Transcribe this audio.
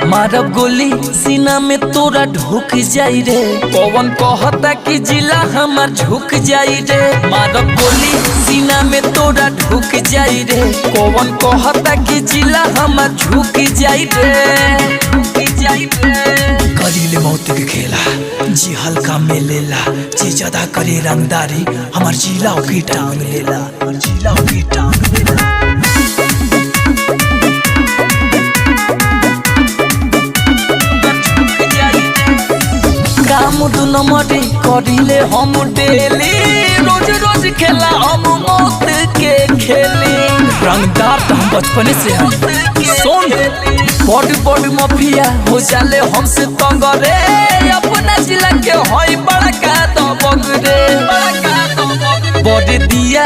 मारब गोली सीना में तोरा ढुक जाई रे। कौन कहता कि जिला हमार झुक जाई रे। मारब गोली सीना में तोरा ढुक जाई रे। कौन कहता कि जिला हमार झुक जाई रे। करीले मौत के खेला जी हल्का में लेला, जे ज्यादा करे रंगदारी हमार जिला की टांग लेला, जिला की टांग लेला। काम दू नंबरी करीले हम डेली, रोज रोज खेला हम मौत के खेली। रंगदार तो हम बचपने से हैं। सुन बड़ माफिया हो जाले हमसे तंग रे। अपना जिला के होई बड़का दबंग रे, बड़ दिया